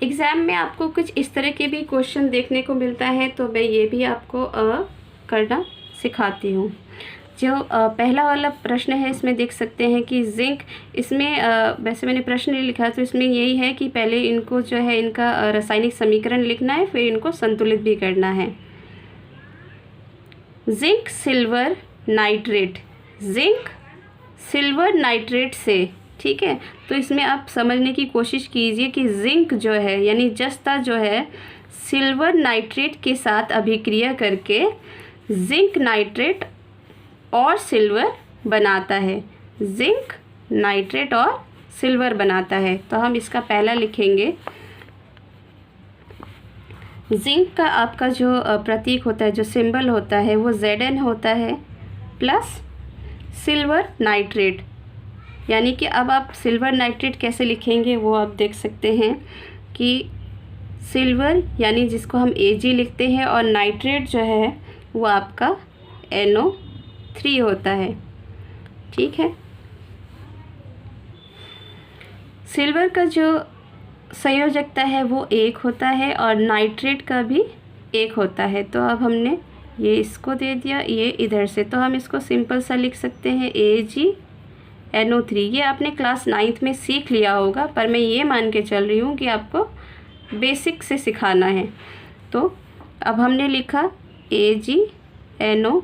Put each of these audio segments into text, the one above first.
Exam में आपको कुछ इस तरह के भी क्वेश्चन देखने को मिलता है, तो मैं ये भी आपको करना सिखाती हूँ। जो पहला वाला प्रश्न है, इसमें देख सकते हैं कि जिंक, इसमें वैसे मैंने प्रश्न नहीं लिखा, तो इसमें यही है कि पहले इनको जो है इनका रासायनिक समीकरण लिखना है, फिर इनको संतुलित भी करना है। Zinc silver nitrate, zinc silver nitrate से, ठीक है। तो इसमें आप समझने की कोशिश कीजिए कि जिंक जो है यानी जस्ता जो है सिल्वर नाइट्रेट के साथ अभिक्रिया करके जिंक नाइट्रेट और सिल्वर बनाता है, जिंक नाइट्रेट और सिल्वर बनाता है। तो हम इसका पहला लिखेंगे, जिंक का आपका जो प्रतीक होता है, जो सिंबल होता है, वो Zn होता है, प्लस सिल्वर नाइट्रेट, यानी कि अब आप सिल्वर नाइट्रेट कैसे लिखेंगे वो आप देख सकते हैं कि सिल्वर यानी जिसको हम Ag लिखते हैं, और नाइट्रेट जो है वो आपका NO3 होता है, ठीक है। सिल्वर का जो संयोजकता है वो 1 होता है और नाइट्रेट का भी 1 होता है। तो अब हमने ये इसको दे दिया, ये इधर से, तो हम इसको सिंपल सा लिख सकते हैं AgNO3। ये आपने क्लास 9th में सीख लिया होगा, पर मैं ये मान के चल रही हूँ कि आपको बेसिक से सिखाना है। तो अब हमने लिखा AgNO3,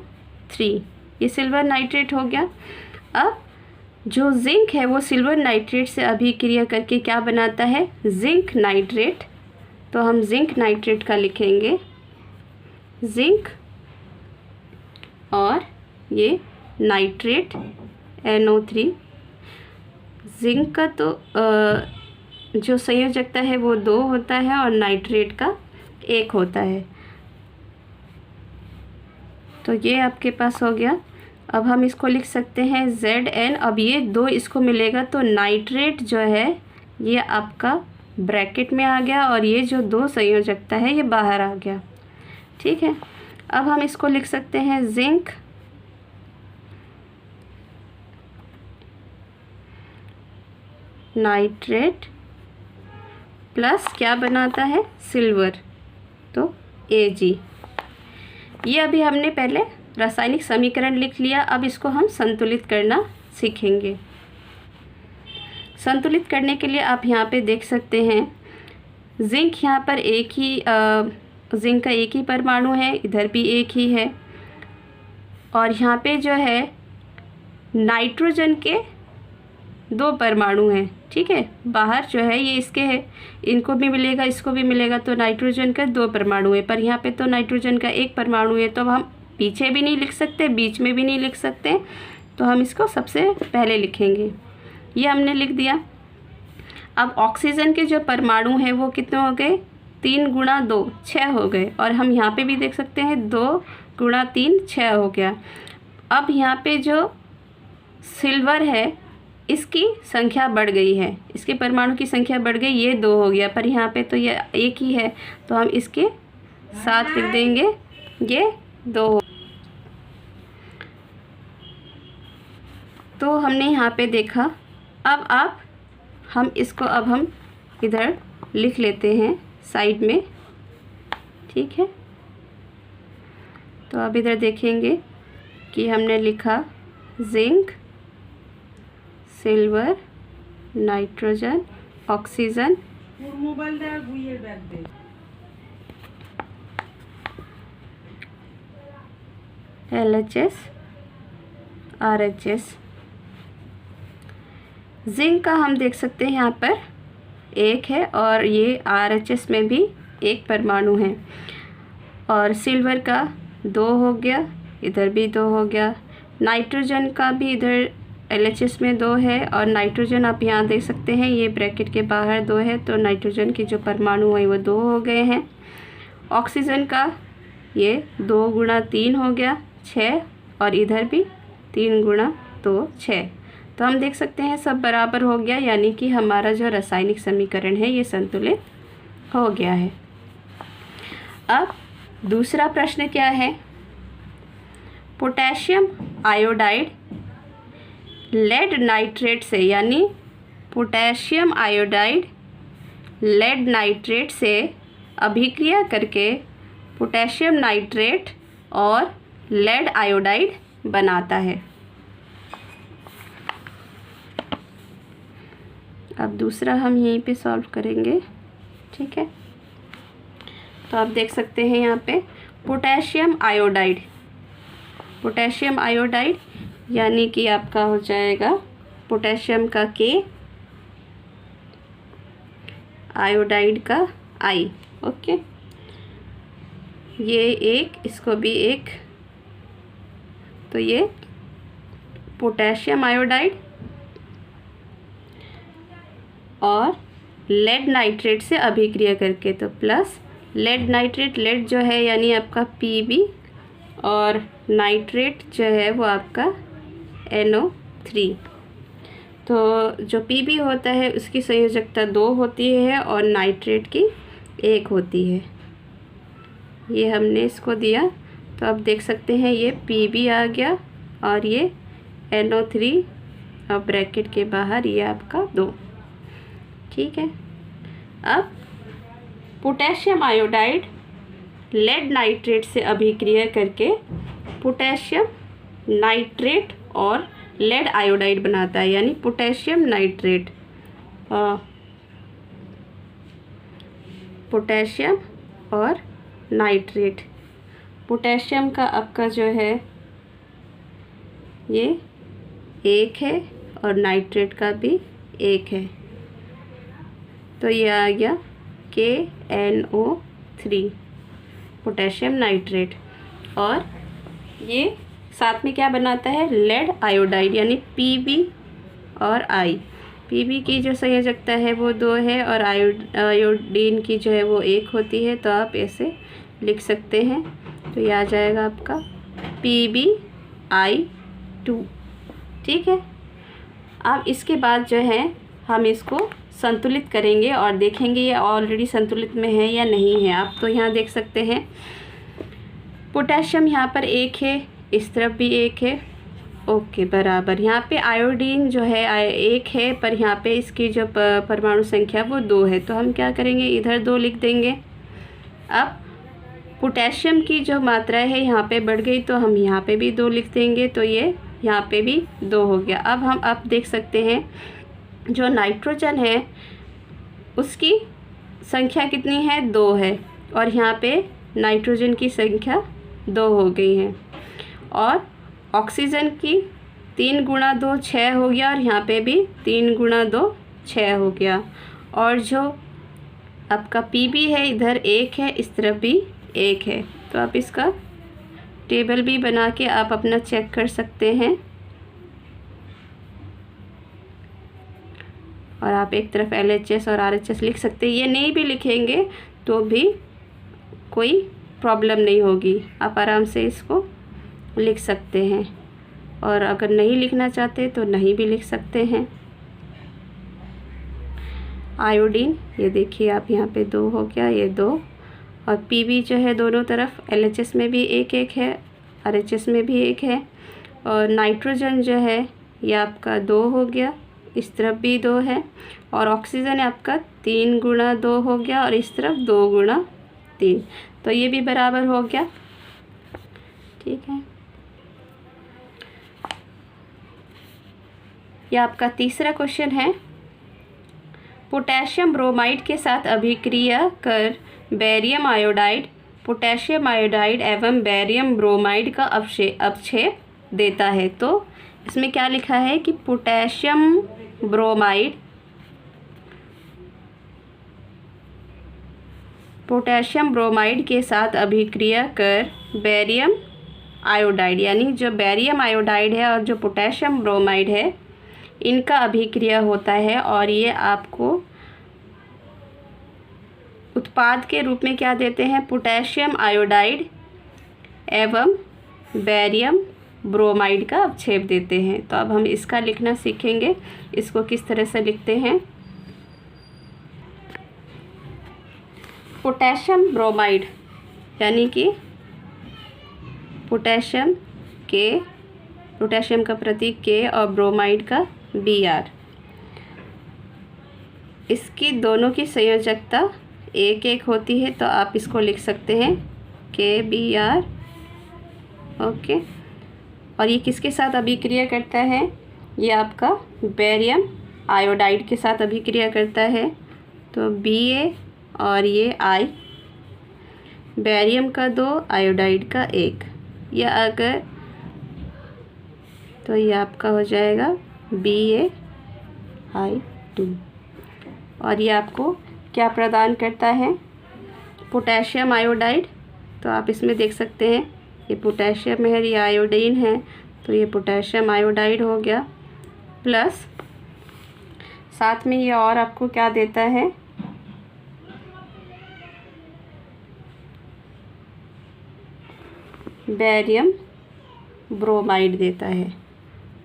ये सिल्वर नाइट्रेट हो गया। अब जो जिंक है वो सिल्वर नाइट्रेट से अभिक्रिया करके क्या बनाता है, जिंक नाइट्रेट। तो हम जिंक नाइट्रेट का लिखेंगे, जिंक और ये नाइट्रेट NO3। जिंक का तो जो संयोजकता है वो 2 होता है और नाइट्रेट का 1 होता है। तो ये आपके पास हो गया। अब हम इसको लिख सकते हैं Zn। अब ये 2 इसको मिलेगा तो नाइट्रेट जो है ये आपका ब्रैकेट में आ गया और ये जो 2 संयोजकता है ये बाहर आ गया, ठीक है। अब हम इसको लिख सकते हैं जिंक नाइट्रेट प्लस क्या बनाता है, सिल्वर, तो Ag। ये अभी हमने पहले रासायनिक समीकरण लिख लिया। अब इसको हम संतुलित करना सीखेंगे। संतुलित करने के लिए आप यहाँ पे देख सकते हैं जिंक यहाँ पर जिंक का एक ही परमाणु है, इधर भी एक ही है, और यहाँ पे जो है नाइट्रोजन के 2 परमाणु हैं, ठीक है। बाहर जो है ये इसके है, इनको भी मिलेगा इसको भी मिलेगा, तो नाइट्रोजन का 2 परमाणु है, पर यहाँ पे तो नाइट्रोजन का 1 परमाणु है। तो हम पीछे भी नहीं लिख सकते, बीच में भी नहीं लिख सकते, तो हम इसको सबसे पहले लिखेंगे। ये हमने लिख दिया। अब ऑक्सीजन के जो परमाणु हैं वो कितने हो गए, 3 × 2 6 हो गए, और हम यहाँ पे भी देख सकते हैं 2 × 3 6 हो गया। अब यहाँ पे जो सिल्वर है इसकी संख्या बढ़ गई है, इसके परमाणु की संख्या बढ़ गई, ये 2 हो गया, पर यहाँ पे तो ये 1 ही है, तो हम इसके साथ लिख देंगे ये 2 हो। तो हमने यहाँ पे देखा। अब हम इसको अब हम इधर लिख लेते हैं साइड में, ठीक है। तो अब इधर देखेंगे कि हमने लिखा zinc silver nitrogen oxygen LHS RHS। Zinc का हम देख सकते हैं यहाँ पर 1 है और ये RHS में भी 1 परमाणु है, और सिल्वर का 2 हो गया, इधर भी 2 हो गया। नाइट्रोजन का भी इधर LHS में 2 है, और नाइट्रोजन आप यहाँ देख सकते हैं ये ब्रैकेट के बाहर 2 है, तो नाइट्रोजन की जो परमाणु है वो 2 हो गए हैं। ऑक्सीजन का ये 2 × 3 हो गया 6, और इधर भी 3 × 2 6। तो हम देख सकते हैं सब बराबर हो गया, यानी कि हमारा जो रासायनिक समीकरण है ये संतुलित हो गया है। अब दूसरा प्रश्न क्या है, पोटेशियम आयोडाइड लेड नाइट्रेट से, यानी पोटेशियम आयोडाइड लेड नाइट्रेट से अभिक्रिया करके पोटेशियम नाइट्रेट और लेड आयोडाइड बनाता है। अब दूसरा हम यहीं पे सॉल्व करेंगे, ठीक है। तो आप देख सकते हैं यहाँ पे पोटेशियम आयोडाइड यानी कि आपका हो जाएगा पोटेशियम का K, आयोडाइड का I, ओके। ये एक, इसको भी एक, तो ये पोटेशियम आयोडाइड और लेड नाइट्रेट से अभिक्रिया करके, तो प्लस लेड नाइट्रेट, लेड जो है यानी आपका Pb और नाइट्रेट जो है वो आपका NO3। तो जो Pb होता है उसकी संयोजकता 2 होती है और नाइट्रेट की 1 होती है। ये हमने इसको दिया, तो आप देख सकते हैं ये Pb आ गया और ये NO3 और ब्रैकेट के बाहर ये आपका 2, ठीक है। अब पोटेशियम आयोडाइड लेड नाइट्रेट से अभिक्रिया करके पोटेशियम नाइट्रेट और लेड आयोडाइड बनाता है, यानी पोटेशियम नाइट्रेट, पोटेशियम और नाइट्रेट। पोटेशियम का आपका जो है ये 1 है और नाइट्रेट का भी 1 है, तो ये आ गया KNO3 पोटेशियम नाइट्रेट। और ये साथ में क्या बनाता है, लेड आयोडाइड, यानी Pb और I। Pb की जो संयोजकता है वो 2 है और आयोडीन की जो है वो 1 होती है, तो आप ऐसे लिख सकते हैं। तो ये आ जाएगा आपका PbI2, ठीक है। अब इसके बाद जो है हम इसको संतुलित करेंगे और देखेंगे ये ऑलरेडी संतुलित में है या नहीं है। आप तो यहाँ देख सकते हैं पोटेशियम यहाँ पर 1 है, इस तरफ भी 1 है, ओके बराबर। यहाँ पे आयोडीन जो है 1 है, पर यहाँ पे इसकी जो परमाणु संख्या वो 2 है, तो हम क्या करेंगे, इधर 2 लिख देंगे। अब पोटेशियम की जो मात्रा है यहाँ पे बढ़ गई, तो हम यहाँ पे भी 2 लिख देंगे, तो ये यहाँ पे भी 2 हो गया। अब हम देख सकते हैं जो नाइट्रोजन है उसकी संख्या कितनी है, 2 है, और यहाँ पे नाइट्रोजन की संख्या 2 हो गई है। और ऑक्सीजन की 3 गुणा 2 6 हो गया, और यहाँ पे भी 3 गुणा 2 6 हो गया। और जो आपका Pb है इधर 1 है, इस तरफ भी 1 है, तो आप इसका टेबल भी बना के आप अपना चेक कर सकते हैं। और आप एक तरफ LHS और RHS लिख सकते हैं। ये नहीं भी लिखेंगे तो भी कोई प्रॉब्लम नहीं होगी, आप आराम से इसको लिख सकते हैं। और अगर नहीं लिखना चाहते तो नहीं भी लिख सकते हैं। आयोडीन ये देखिए आप यहाँ पे 2 हो गया, ये 2, और Pb जो है दोनों तरफ LHS में भी 1 है, RHS में भी 1 है। और नाइट्रोजन जो है ये आपका 2 हो गया, इस तरफ भी 2 है। और ऑक्सीजन आपका 3 गुणा 2 हो गया, और इस तरफ 2 गुणा 3, तो ये भी बराबर हो गया, ठीक है। ये आपका तीसरा क्वेश्चन है, पोटेशियम ब्रोमाइड के साथ अभिक्रिया कर बेरियम आयोडाइड, पोटेशियम आयोडाइड एवं बेरियम ब्रोमाइड का अवक्षेप देता है। तो इसमें क्या लिखा है कि पोटेशियम ब्रोमाइड के साथ अभिक्रिया कर बेरियम आयोडाइड, यानी जो बेरियम आयोडाइड है और जो पोटेशियम ब्रोमाइड है इनका अभिक्रिया होता है, और ये आपको उत्पाद के रूप में क्या देते हैं, पोटेशियम आयोडाइड एवं बेरियम ब्रोमाइड का अवक्षेप देते हैं। तो अब हम इसका लिखना सीखेंगे, इसको किस तरह से लिखते हैं। पोटेशियम ब्रोमाइड यानी कि पोटेशियम का प्रतीक K और ब्रोमाइड का Br। इसकी दोनों की संयोजकता 1-1 होती है, तो आप इसको लिख सकते हैं KBr। ओके, और ये किसके साथ अभिक्रिया करता है? ये आपका बेरियम आयोडाइड के साथ अभिक्रिया करता है। तो Ba और ये I, बेरियम का 2, आयोडाइड का 1, या अगर तो ये आपका हो जाएगा BaI2। और ये आपको क्या प्रदान करता है? Potassium iodide. तो आप इसमें देख सकते हैं ये पोटेशियम है, ये आयोडीन है, तो ये पोटेशियम आयोडाइड हो गया। प्लस साथ में ये और आपको क्या देता है? बेरियम ब्रोमाइड देता है।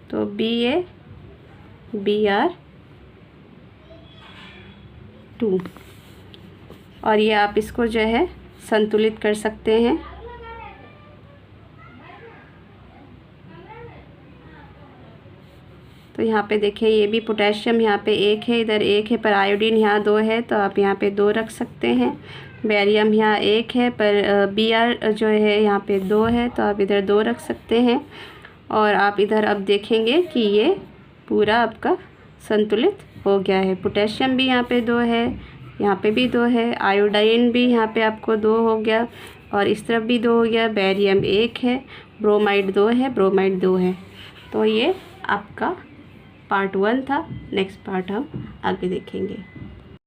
तो BaBr2। और ये आप इसको जो है संतुलित कर सकते हैं। तो यहाँ पे देखिए ये भी पोटेशियम यहाँ पे 1 है, इधर 1 है, पर आयोडीन यहाँ 2 है, तो आप यहाँ पे 2 रख सकते हैं। बेरियम यहाँ 1 है, पर Br जो है यहाँ पे 2 है, तो आप इधर 2 रख सकते हैं। और आप इधर अब देखेंगे कि ये पूरा आपका संतुलित हो गया है। पोटेशियम भी यहाँ पे 2 है, यहाँ पे भी 2 है, आयोडीन भी यहाँ पे आपको 2 हो गया, और इस तरफ भी 2 हो गया। बेरियम 1 है, ब्रोमाइड 2 है, ब्रोमाइड 2 है। तो ये आपका पार्ट 1 था। नेक्स्ट पार्ट हम आगे देखेंगे।